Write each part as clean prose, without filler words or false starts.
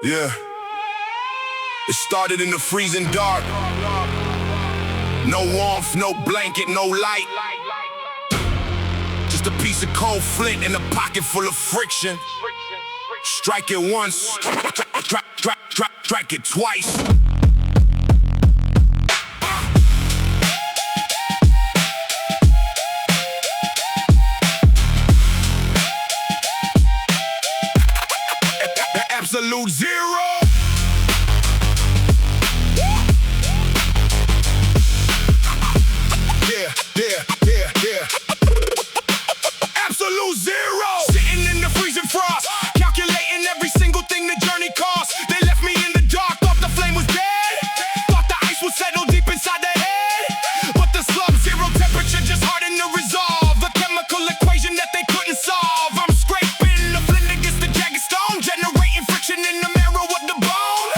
Yeah. It started in the freezing dark. No warmth, no blanket, no light. Just a piece of cold flint in a pocket full of friction. Strike it once, strike it twice. Absolute zero. Yeah. Absolute zero. Sitting in the freezing frost, calculating every single thing the journey cost. They left me in the dark, thought the flame was dead. Thought the ice would settle deep inside the head. But the sub-zero temperature just hardened to resolve a chemical equation that they couldn't solve. I'm scraping the flint against the jagged stone, generating friction in the marrow of the bone.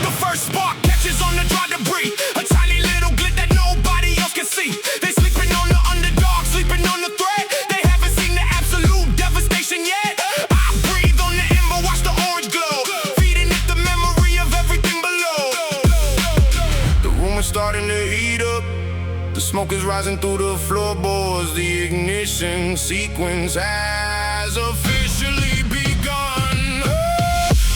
The first spark catches on the dry debris, a tiny little glint that nobody else can see. They sleeping on the underdog, sleeping on the threat. They haven't seen the absolute devastation yet. I breathe on the ember, watch the orange glow, feeding it the memory of everything below. The room is starting to heat up. The smoke is rising through the floorboards. The ignition sequence has officially begun.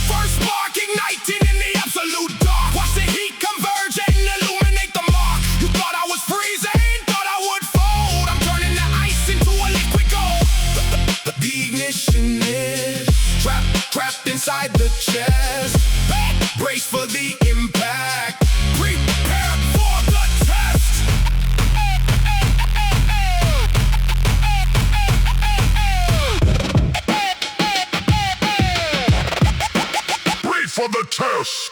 First spark igniting in the absolute dark. Watch the heat converge and illuminate the mark. You thought I was freezing, thought I would fold. I'm turning the ice into a liquid gold. The ignition is trapped inside the chest. Brace for the impact. Prepare for the test. Wait for the test.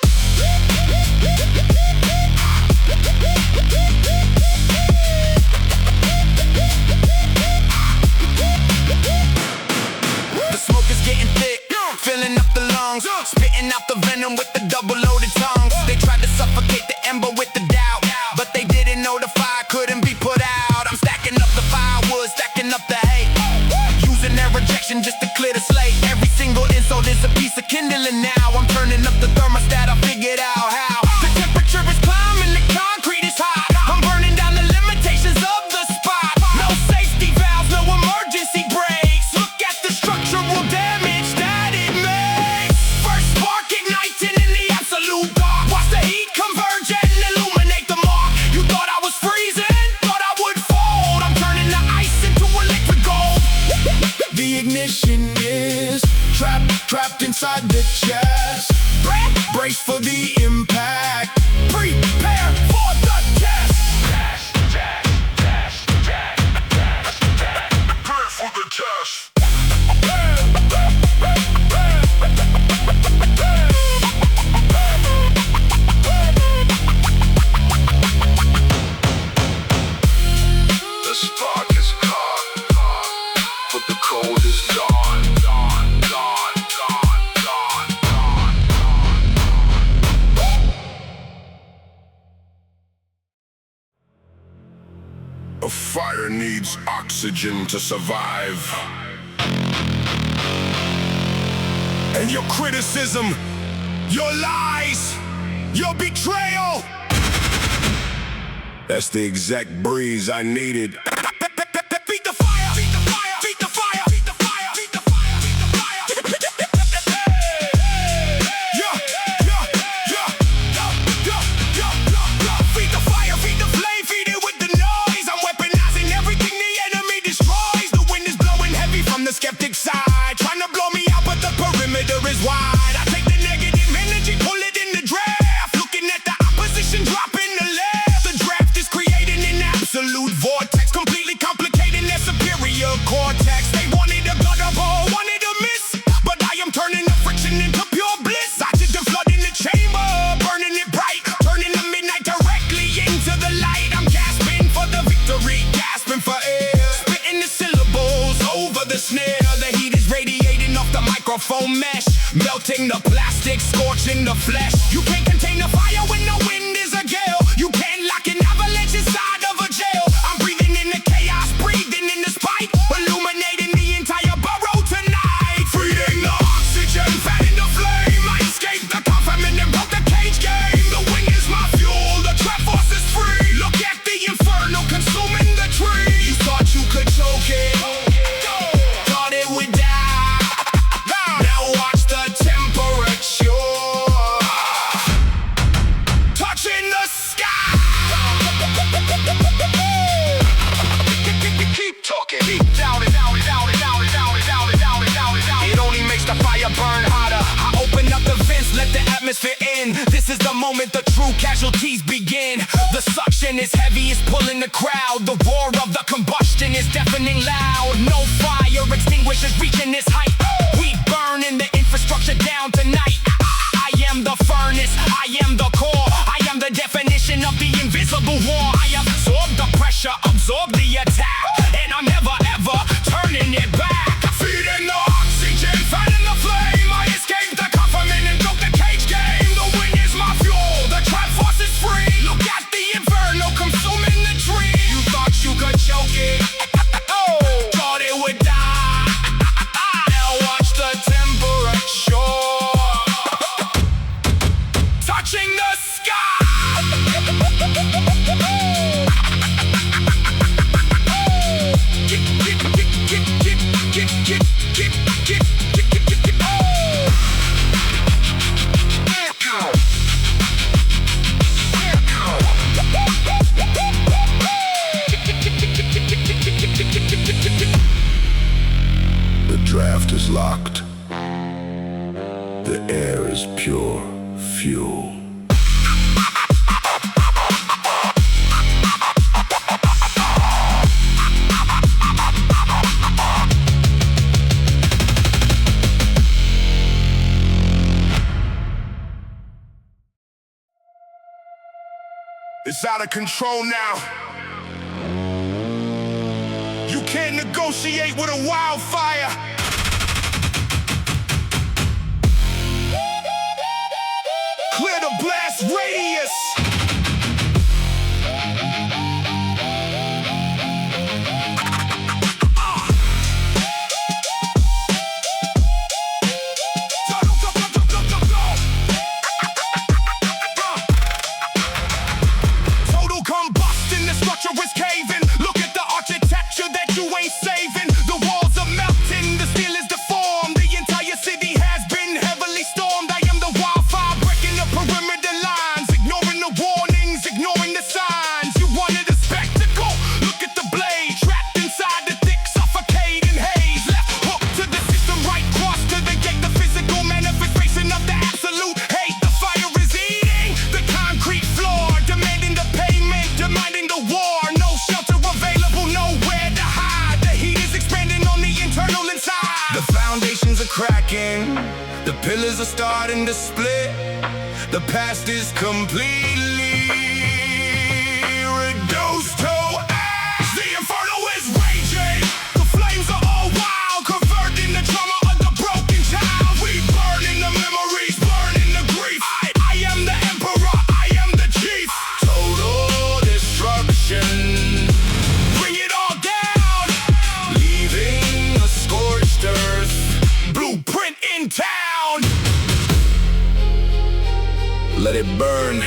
The smoke is getting thick, filling up the lungs, spitting out the venom with the double-loaded tongues. They tried to suffocate the ember with the doubt, but they didn't know the fire couldn't be put out. I'm stacking up the firewood, stacking up the hate, using their rejection just to clear the slate. Every single insult is a piece of kindling now. I'm turning up the thermostat, I figured out how. The temperature is climbing, the concrete is hot. I'm burning down the limitations of the spot. No safety valves, no emergency brakes. Look at the structural damage that it makes. First spark igniting in the absolute dark. Watch the heat converge and illuminate the mark. You thought I was freezing, thought I would fold. I'm turning the ice into a liquid gold. The ignition is trapped inside the chest. Brace for the impact. Prepare for the test. Prepare for the test. The spark is hot, but the cold is gone. A fire needs oxygen to survive. And your criticism, your lies, your betrayal, that's the exact breeze I needed. Beat the fire, beat the fire, beat the fire, beat the fire, beat the fire, beat the fire. Feed the fire, feed the flame, feed it with the noise. I'm weaponizing everything the enemy destroys. The wind is blowing heavy from the skeptic side, trying to blow me out, but the perimeter is wide. I take the negative energy, pull it in the draft. Looking at the opposition dropping the left. The draft is creating an absolute vortex, completely complicating their superior cortex. They wanted a gutter ball, wanted a miss, but I am turning the friction into pure bliss. Oxygen flooding the chamber, burning it bright, turning the midnight directly into the light. I'm gasping for the victory, gasping for air, spitting the syllables over the snare. The heat is radiating off the microphone mesh, melting the plastic, scorching the flesh. You can't contain the fire when the wind is a gale. You can't lock an avalanche inside of a jail. I'm breathing in the chaos, breathing in the spite, illuminating the entire borough tonight. Breathing the oxygen, fanning the flame. I escaped the moment the true casualties begin. The suction is heavy, it's pulling the crowd. The roar of the combustion is deafening loud. No fire extinguishers reaching this height. We burning the infrastructure down tonight. I am the furnace, I am the core. I am the definition of the invisible war. I absorb the pressure, absorb the attack, and I'm never ever turning it back. Feeding the oxygen, fanning the flame. I escape the confinement and broke the cage game. The wind is my fuel, the trap force is free. Look at the inferno consuming the tree. You thought you could choke it, thought it would die. Now watch the temperature touching the sky. The draft is locked. The air is pure fuel. It's out of control now. You can't negotiate with a wildfire. Clear the blast radius. Total combustion, the structure is caving. Look at the architecture that you ain't saving. The walls are melting, the steel is deformed. The entire city has been heavily stormed. I am the wildfire breaking the perimeter lines, ignoring the warnings, ignoring the signs. You wanted a spectacle? Look at the blade, trapped inside the thick suffocating haze. Left hook to the system, right cross to the gate. The physical manifestation of the absolute hate. The fire is eating the concrete floor, demanding the payment, demanding the war. No shelter available, nowhere to hide. The heat is expanding on the internal inside. The foundations are cracking, the pillars are starting to split. The past is completely reduced to ash. The inferno is raging, the flames are all wild, converting the trauma of the broken child. We burning the memories, burning the grief. I am the emperor, I am the chief. Total destruction, bring it all down, leaving a scorched earth, blueprint in town. Let it burn.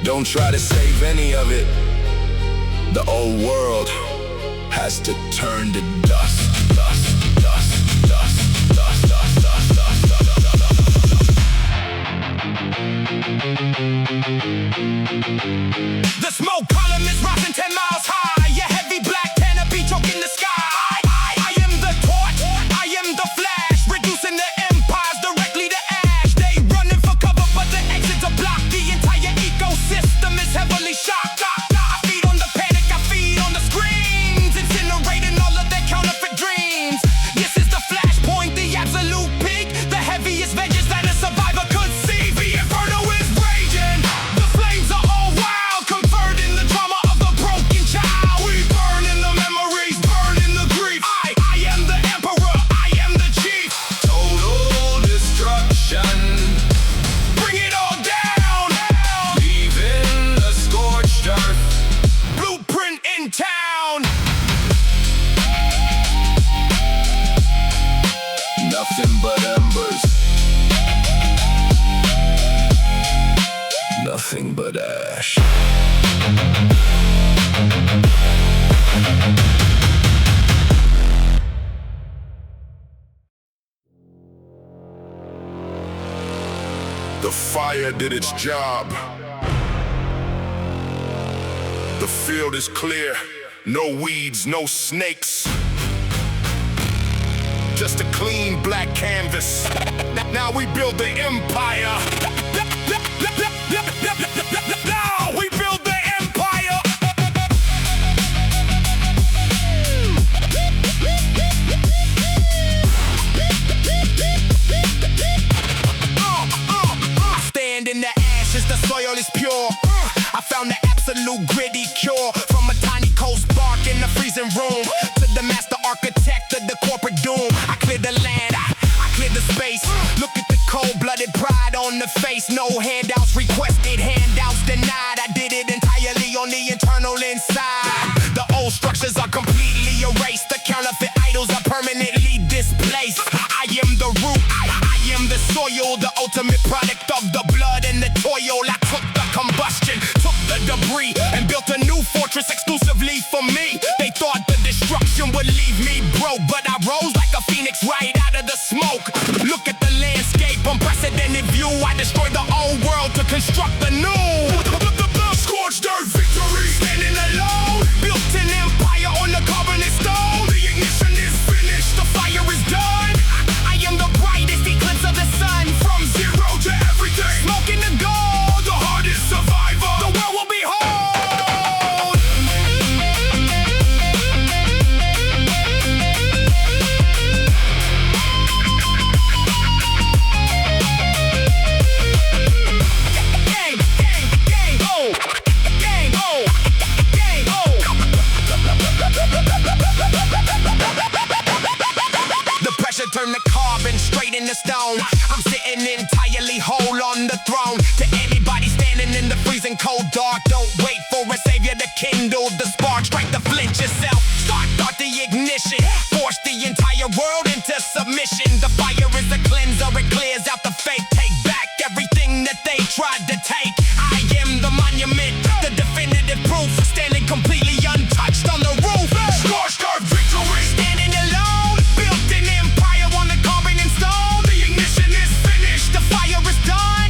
Don't try to save any of it. The old world has to turn to dust. Dust, dust, dust, dust, dust, dust, dust. The smoke column is rising 10 miles high. A heavy black canopy choking the sky. I am the torch, I am the flash, reducing the empires directly to ash. They running for cover, but the exits are blocked. The entire ecosystem is heavily shocked. I feed on the panic, I feed on the screams, incinerating all of their counterfeit dreams. This is the flashpoint, the absolute peak, the heaviest vengeance that a survivor could see. The inferno is raging, the flames are all wild, converting the trauma of the broken child. We burning the memories, burning the grief. I am the emperor, I am the chief. Total destruction, bring it all down, leaving a scorched earth, blueprint in town. Nothing but embers, nothing but ash. The fire did its job. The field is clear. No weeds, no snakes. Just a clean black canvas. Now we build the empire. Now we build the empire. Stand in the ashes, the soil is pure. I found the absolute gritty cure. From a tiny cold spark in the freezing room to the master architect of the corporate doom. I cleared the land, I cleared the space. Look at the cold-blooded pride on the face. No handouts requested, handouts denied. I did it entirely on the internal inside. The old structures are completely erased. The counterfeit idols are permanently displaced. I am the root, I am the soil, the ultimate product of the blood and the toil. I took the combustion, took the debris, and built a new fortress exclusively for me. They thought the destruction would leave me broke, but I rose like a phoenix right out of the smoke. Look at the landscape, unprecedented view. I destroyed the old world to construct the new. Scorched earth victory. Standing alone, built an empire on the carbonate stone. The ignition is finished. The fire is done. I am the brightest eclipse of the sun. From zero to everything. Smoking the gold, The hardest survivor. the world will behold. Gang, gang, gang, oh, gang, oh, gang, oh. The pressure turned the carbon straight into stone. I'm sitting entirely whole on the throne. To anybody standing in the freezing cold dark, don't wait for a savior to kindle the spark. Strike the flint yourself, start the ignition. Force the entire world into submission. The fire is a cleanser, it clears out the fake. Take back everything that they tried to take. I am the monument, the definitive proof. Standing completely untouched on the roof. Scorched earth victory. Standing alone, built an empire on the carbon and stone. The ignition is finished. The fire is done.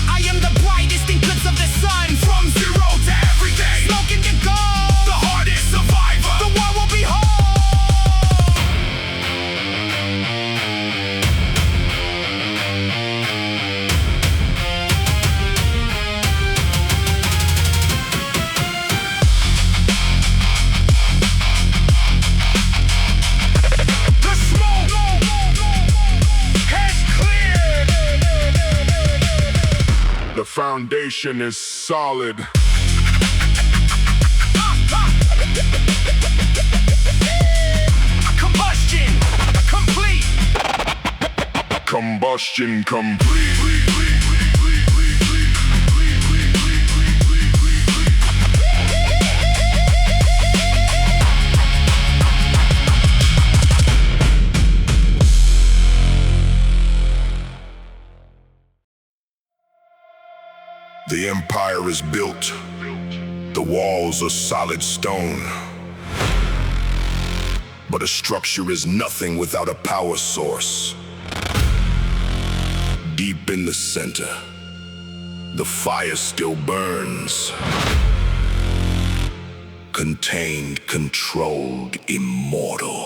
I am the brightest eclipse of the sun. From zero to everything. Smoking the gold, The hardest survivor. the world will behold. The smoke has cleared. The foundation is solid. Combustion complete. Combustion complete. The empire is built. The walls are solid stone. But a structure is nothing without a power source. Deep in the center, the fire still burns. Contained, controlled, immortal.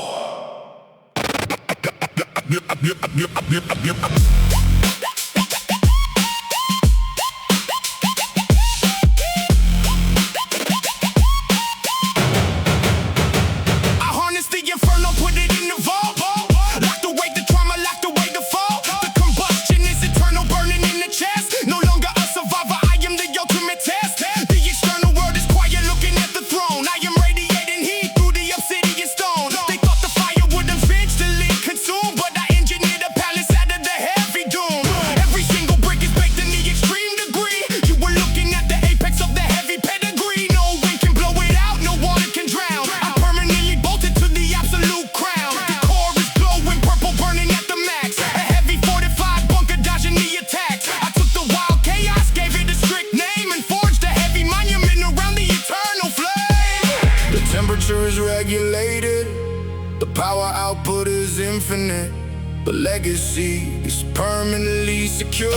I harness the inferno, put it in the vault. Locked away the trauma, locked away the fall. The combustion is eternal, burning in the chest. No longer a survivor, I am the ultimate test. The external world is quiet, looking at the throne. I am radiating heat through the obsidian stone. They thought the fire would eventually consume, but I engineered a palace out of the heavy doom. Every single brick is baked in the extreme degree. You were looking at the apex of the heavy pedigree. No wind can blow it out, no water can drown. I'm permanently bolted to the absolute crown. The core is glowing purple, burning at the max. A heavy fortified bunker dodging the attacks. I took the wild chaos, gave it a strict name, and forged a heavy monument around the eternal flame. The temperature is regulated, the power output is infinite, the legacy is permanently secure.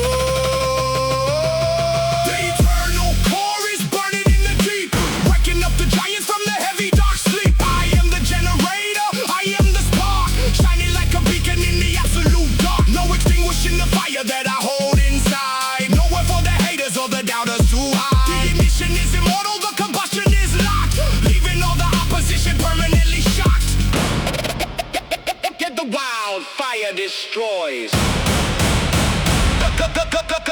The eternal core is burning in the deep, waking up the giants from the heavy dark sleep. I am the generator, I am the spark, shining like a beacon in the absolute dark. No extinguishing the fire that I hold inside. Nowhere for the haters destroys.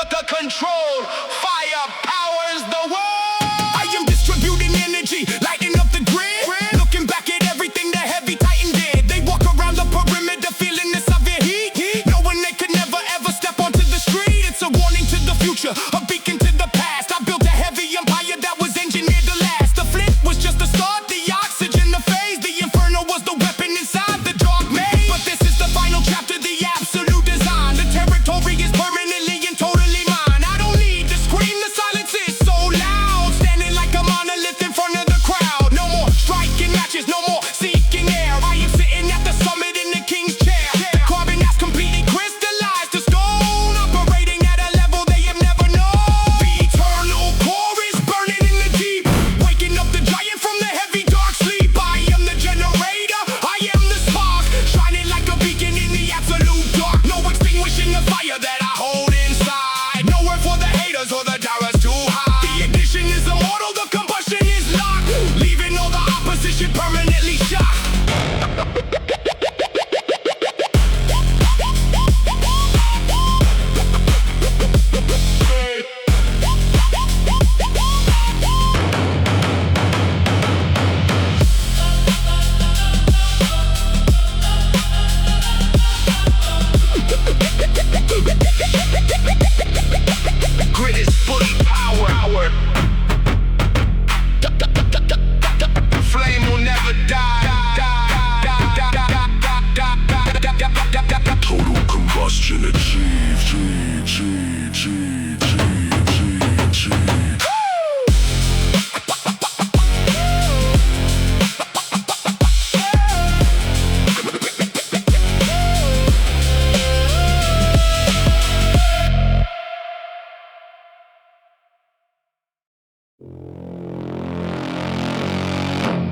The control fire powers the world. I am distributing energy, lighting up the grid. Looking back at everything the heavy titan did. They walk around the perimeter feeling the Soviet heat, knowing they could never ever step onto the street. It's a warning to the future, a beacon to the past. I built a heavy empire that was engineered to last. The flint was just the start, the oxygen, the phase. The inferno was the weapon inside the dark maze. But this is the final chapter, the absolute design. The territory is permanently and totally mine. I don't need to scream, the silence is so loud. Standing like a monolith in front of the crowd. No more striking matches, no more seeking air. I am sitting at the summit in the king's chair. The carbon has completely crystallized to stone, operating at a level they have never known. The eternal core is burning in the deep, waking up the giant from the heavy dark sleep. I am the generator, I am the spark, shining like a beacon in the absolute dark. No extinguishing the fire that I hold inside. Nowhere for the haters or the doubters to hide. The ignition is immortal, the combustion is locked, leaving all the opposition permanently shocked. Grid is fully powered. The flame will never die. Total combustion achieved.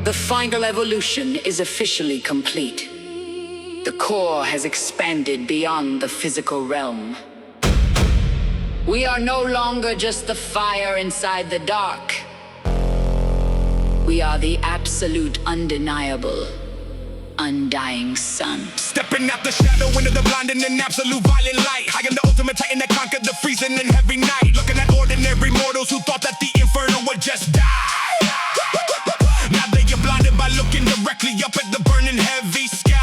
The final evolution is officially complete. The core has expanded beyond the physical realm. We are no longer just the fire inside the dark. We are the absolute, undeniable, undying sun. Stepping out the shadow into the blinding and absolute violent light. I am the ultimate titan that conquered the freezing and heavy night. Looking at ordinary mortals who thought that the inferno would just die. Now they are blinded by looking directly up at the burning heavy sky.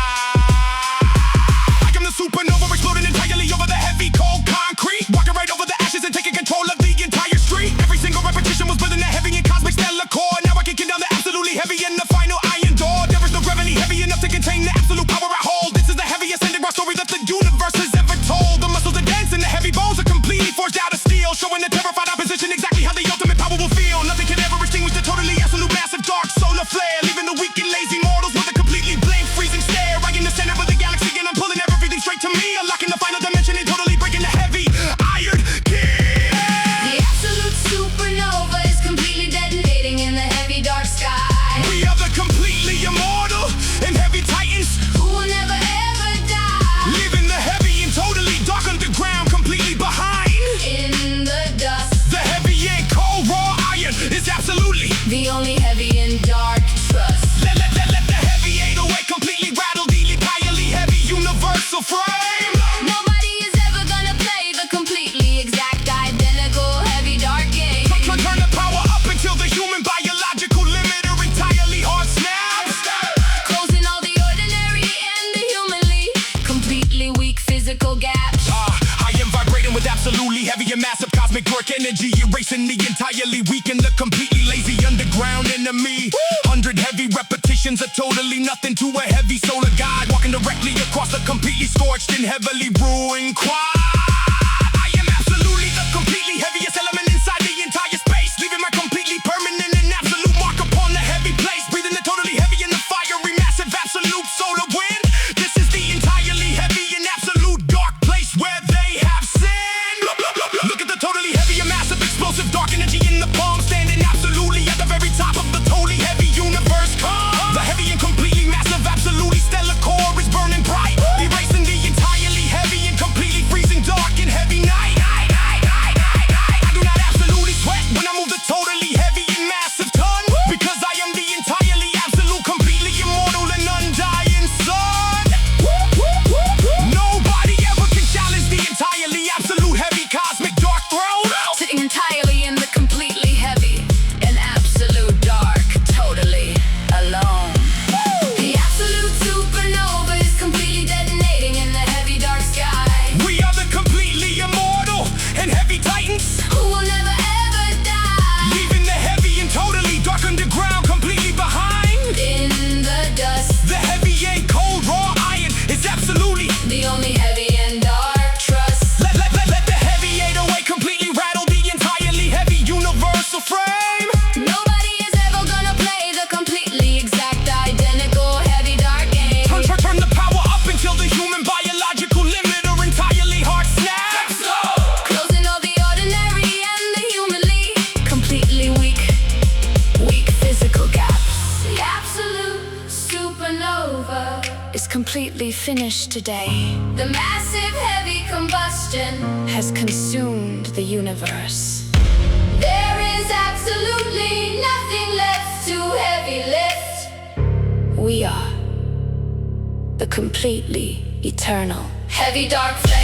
I am the supernova exploding entirely over the heavy cold concrete, walking right over the ashes and taking control of the entire street. Every single repetition was building a heavy and cosmic stellar core. Now I can get down the absolutely heavy and the final iron door. There is no gravity heavy enough to contain the absolute power I hold. This is the heaviest ending rock story that the universe has ever told. The muscles are dense and the heavy bones are completely forged out of steel, showing the terrified opposition exactly how the ultimate power will feel. Nothing can ever extinguish the totally absolute massive dark solar flare, leaving the weak and lazy mortals with a completely blank freezing stare. Right in the center of the galaxy and I'm pulling everything straight to me, unlocking the final dimension and totally breaking the heavy iron key. The absolute supernova is completely detonating in the heavy dark sky. We are the completely immortal and heavy titans Who will never ever die. living the heavy and totally dark underground, completely behind. In the dust, The heavy and cold raw iron is absolutely. the only heavy and dark trust. Let the heavy 808 completely rattle the entirely heavy universal frame. Nobody is ever gonna play the completely exact identical heavy dark game. Turn the power up until the human biological limit or entirely hard snaps. Closing all the ordinary and the humanly completely weak physical gaps. I am vibrating with absolutely heavy and massive cosmic dark energy, erasing the entirely weak and the completely lazy underground enemy. 100 heavy repetitions are totally nothing to a heavy solar god, walking directly across the completely scorched and heavily ruined quad. I am absolutely the completely heaviest element inside the entire space, leaving my completely permanent and absolute mark upon the heavy place. Breathing the totally heavy and the fiery massive absolute solar wind. This is the entirely heavy and absolute dark place where they have sinned. Look at the totally heavy and massive explosive dark energy in the palm, standing absolutely at the very top of the totally heavy universe. The heavy and completely massive absolutely stellar core is burning bright, erasing the entirely heavy and completely freezing finished today The massive heavy combustion. has consumed the universe. There is absolutely nothing left to heavy lift. We are the completely eternal. Heavy dark flame.